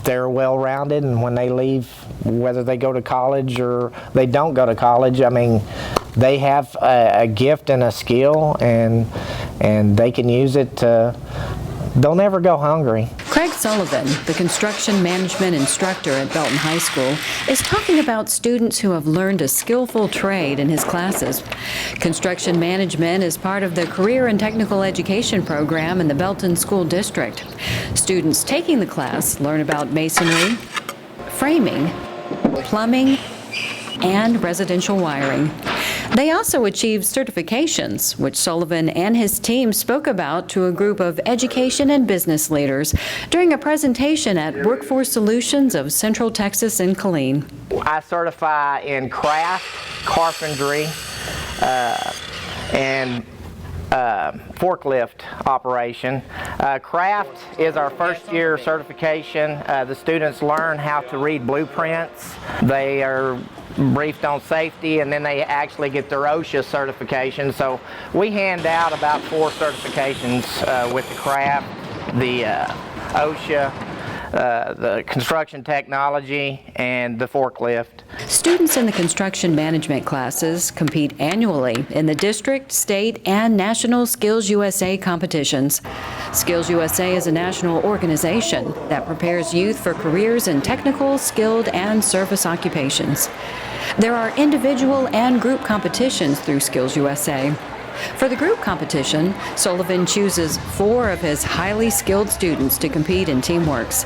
they're well-rounded, and when they leave, whether they go to college or they don't go to college, I mean, they have a gift and a skill, and they can use it to, they'll never go hungry. Craig Sullivan, the construction management instructor at Belton High School, is talking about students who have learned a skillful trade in his classes. Construction management is part of the Career and Technical Education program in the Belton School District. Students taking the class learn about masonry, framing, plumbing, and residential wiring. They also achieved certifications, which Sullivan and his team spoke about to a group of education and business leaders during a presentation at Workforce Solutions of Central Texas in Killeen. I certify in craft, carpentry, and forklift operation. Craft is our first year certification. The students learn how to read blueprints. They are briefed on safety, and then they actually get their OSHA certification. So we hand out about 4 certifications with the craft, the OSHA, the construction technology, and the forklift. Students in the construction management classes compete annually in the district, state, and national Skills USA competitions. Skills USA is a national organization that prepares youth for careers in technical, skilled, and service occupations. There are individual and group competitions through Skills USA. For the group competition, Sullivan chooses 4 of his highly skilled students to compete in TeamWorks.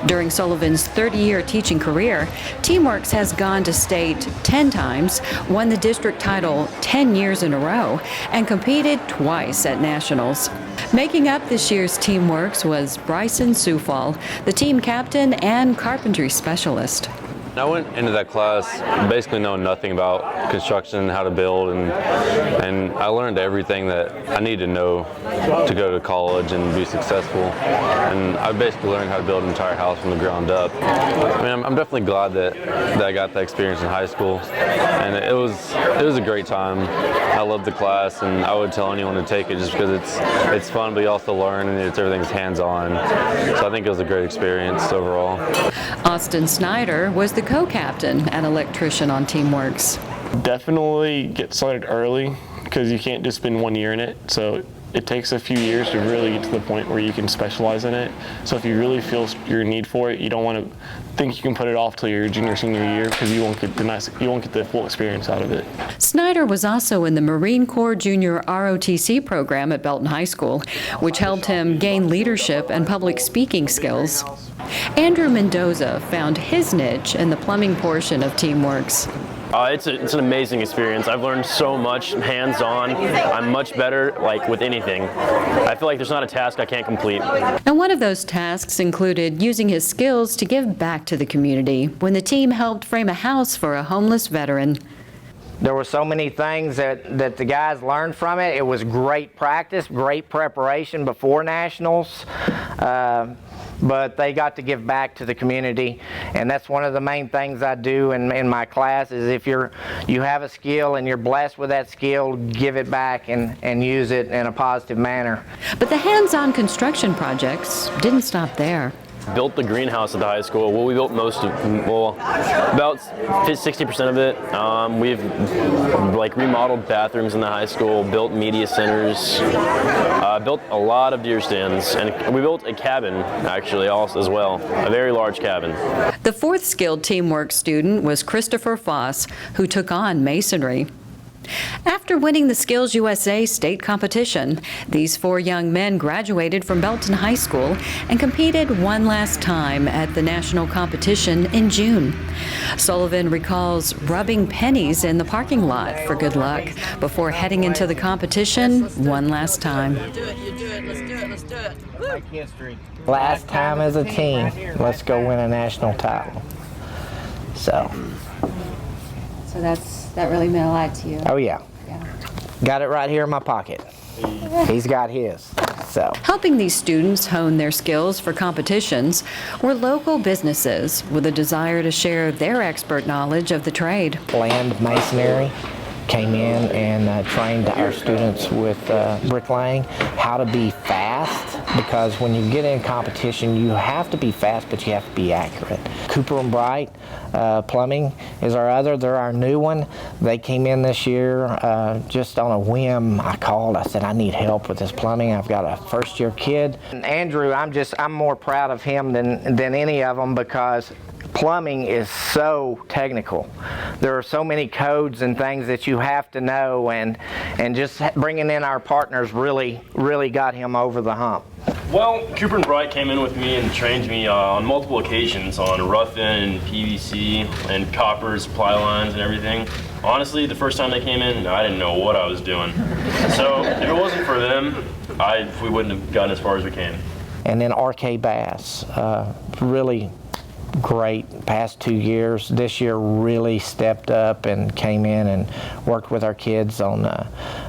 During Sullivan's 30-year teaching career, TeamWorks has gone to state 10 times, won the district title 10 years in a row, and competed twice at nationals. Making up this year's TeamWorks was Bryson Sufal, the team captain and carpentry specialist. I went into that class basically knowing nothing about construction, how to build, and I learned everything that I needed to know to go to college and be successful. And I basically learned how to build an entire house from the ground up. I mean, I'm definitely glad that I got that experience in high school, and it was a great time. I loved the class, and I would tell anyone to take it just because it's fun, but you also learn, and everything's hands-on. So I think it was a great experience overall. Austin Snyder was the co-captain and electrician on TeamWorks. Definitely get started early because you can't just spend 1 year in it. So it takes a few years to really get to the point where you can specialize in it. So if you really feel your need for it, you don't want to think you can put it off till your junior, senior year because you won't get the full experience out of it. Snyder was also in the Marine Corps Junior ROTC program at Belton High School, which helped him gain leadership and public speaking skills. Andrew Mendoza found his niche in the plumbing portion of TeamWorks. It's an amazing experience. I've learned so much hands-on. I'm much better with anything. I feel like there's not a task I can't complete. And one of those tasks included using his skills to give back to the community when the team helped frame a house for a homeless veteran. There were so many things that the guys learned from it. It was great practice, great preparation before nationals. But they got to give back to the community, and that's one of the main things I do in my class is if you have a skill and you're blessed with that skill, give it back and use it in a positive manner. But the hands-on construction projects didn't stop there. Built the greenhouse at the high school. Well, we built about 60% of it. We've remodeled bathrooms in the high school, built media centers, built a lot of deer stands, and we built a cabin actually also as well, a very large cabin. The 4th skilled TeamWorks student was Christopher Foss, who took on masonry. After winning the Skills USA state competition, these 4 young men graduated from Belton High School and competed one last time at the national competition in June. Sullivan recalls rubbing pennies in the parking lot for good luck before heading into the competition one last time. Last time as a team, let's go win a national title. So that really meant a lot to you. Oh yeah. Got it right here in my pocket. He's got his. So helping these students hone their skills for competitions were local businesses with a desire to share their expert knowledge of the trade. Land masonry, came in and trained our students with bricklaying, how to be fast, because when you get in competition, you have to be fast, but you have to be accurate. Cooper and Bright Plumbing is our other. They're our new one. They came in this year just on a whim. I called. I said, I need help with this plumbing. I've got a first-year kid. And Andrew, I'm more proud of him than any of them, because plumbing is so technical. There are so many codes and things that you have to know, and just bringing in our partners really got him over the hump. Well, Cooper and Bright came in with me and trained me on multiple occasions on rough-in and PVC and copper supply lines and everything. Honestly, the first time they came in, I didn't know what I was doing. So if it wasn't for them, we wouldn't have gotten as far as we came. And then RK Bass, really great past 2 years. This year really stepped up and came in and worked with our kids on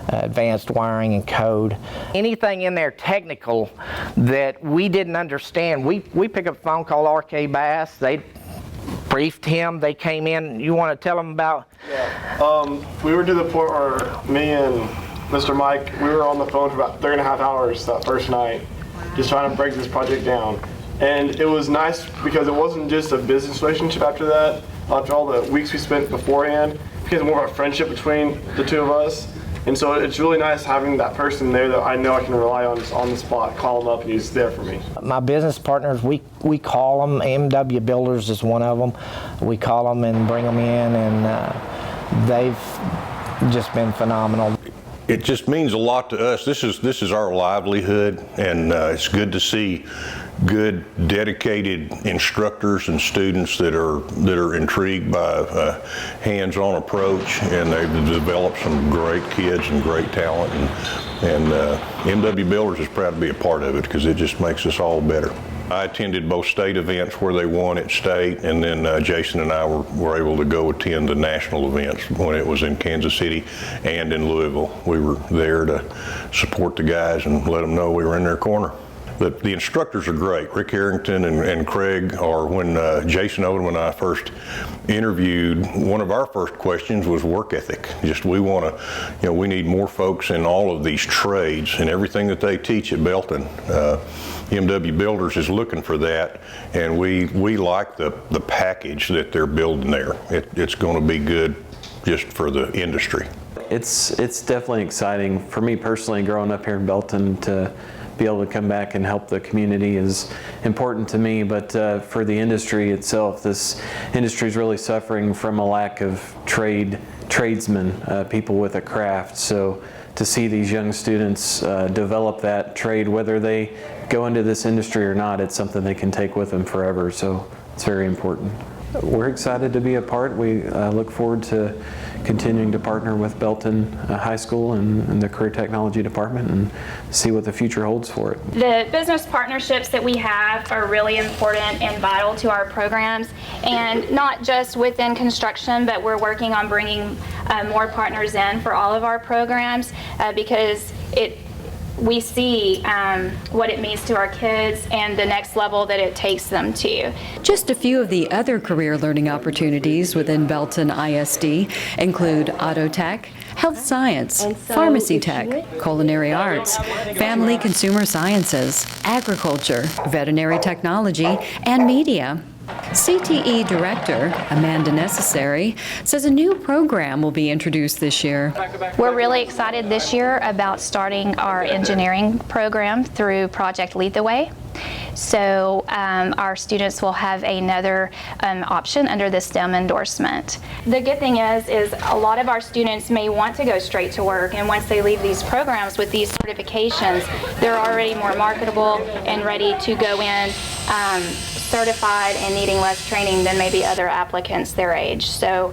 advanced wiring and code. Anything in there technical that we didn't understand, we pick up a phone, call RK Bass. They briefed him. They came in. You want to tell them about? Yeah. We were to the point where me and Mr. Mike, we were on the phone for about 3.5 hours that first night, just trying to break this project down. And it was nice because it wasn't just a business relationship after that, after all the weeks we spent beforehand, it became more of a friendship between the two of us. And so it's really nice having that person there that I know I can rely on just on the spot, call him up, and he's there for me. My business partners, we call them, MW Builders is one of them. We call them and bring them in, and they've just been phenomenal. It just means a lot to us. This is our livelihood, and it's good to see good, dedicated instructors and students that are intrigued by a hands-on approach, and they've developed some great kids and great talent. And MW Builders is proud to be a part of it because it just makes us all better. I attended both state events where they won at state, and then Jason and I were able to go attend the national events when it was in Kansas City and in Louisville. We were there to support the guys and let them know we were in their corner. The instructors are great. Rick Harrington and Craig are, when Jason Odom and I first interviewed, one of our first questions was work ethic. Just we want to, we need more folks in all of these trades and everything that they teach at Belton. MW Builders is looking for that, and we like the package that they're building there. It's going to be good just for the industry. It's definitely exciting for me personally, growing up here in Belton, to be able to come back and help the community is important to me, but for the industry itself, this industry is really suffering from a lack of tradesmen, people with a craft. So to see these young students develop that trade, whether they go into this industry or not, it's something they can take with them forever. So it's very important. We're excited to be a part. We look forward to continuing to partner with Belton High School and the Career Technology Department and see what the future holds for it. The business partnerships that we have are really important and vital to our programs, and not just within construction, but we're working on bringing more partners in for all of our programs because we see what it means to our kids and the next level that it takes them to. Just a few of the other career learning opportunities within Belton ISD include auto tech, health science, pharmacy tech, culinary arts, family consumer sciences, agriculture, veterinary technology, and media. CTE Director Amanda Necessary says a new program will be introduced this year. We're really excited this year about starting our engineering program through Project Lead the Way. So our students will have another option under the STEM endorsement. The good thing is a lot of our students may want to go straight to work, and once they leave these programs with these certifications, they're already more marketable and ready to go in certified and needing less training than maybe other applicants their age. So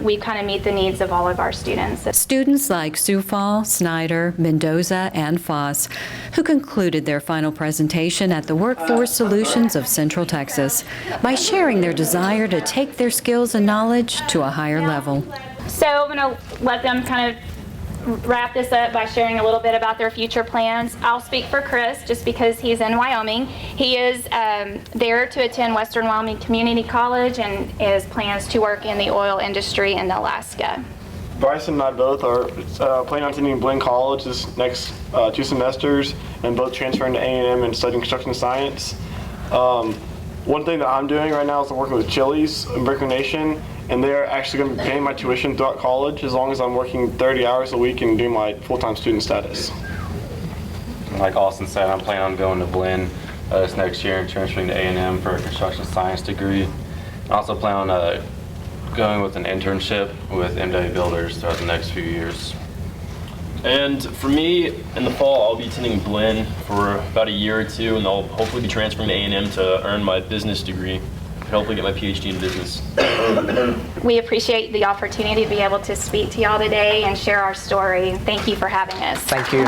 we kind of meet the needs of all of our students. Students like Sioux Fall, Snyder, Mendoza, and Foss, who concluded their final presentation at the Workforce Solutions of Central Texas by sharing their desire to take their skills and knowledge to a higher level. So I'm going to let them kind of wrap this up by sharing a little bit about their future plans. I'll speak for Chris just because he's in Wyoming. He is there to attend Western Wyoming Community College and has plans to work in the oil industry in Alaska. Bryson and I both are planning on attending Blinn College this next 2 semesters, and both transferring to A&M and studying construction science. One thing that I'm doing right now is I'm working with Chili's in Bricker Nation, and they're actually going to be paying my tuition throughout college as long as I'm working 30 hours a week and doing my full-time student status. Like Austin said, I'm planning on going to Blinn this next year and transferring to A&M for a construction science degree. I also plan on going with an internship with MW Builders throughout the next few years. And for me, in the fall, I'll be attending Blinn for about a year or 2, and I'll hopefully be transferring to A&M to earn my business degree, and hopefully get my PhD in business. We appreciate the opportunity to be able to speak to y'all today and share our story. Thank you for having us. Thank you.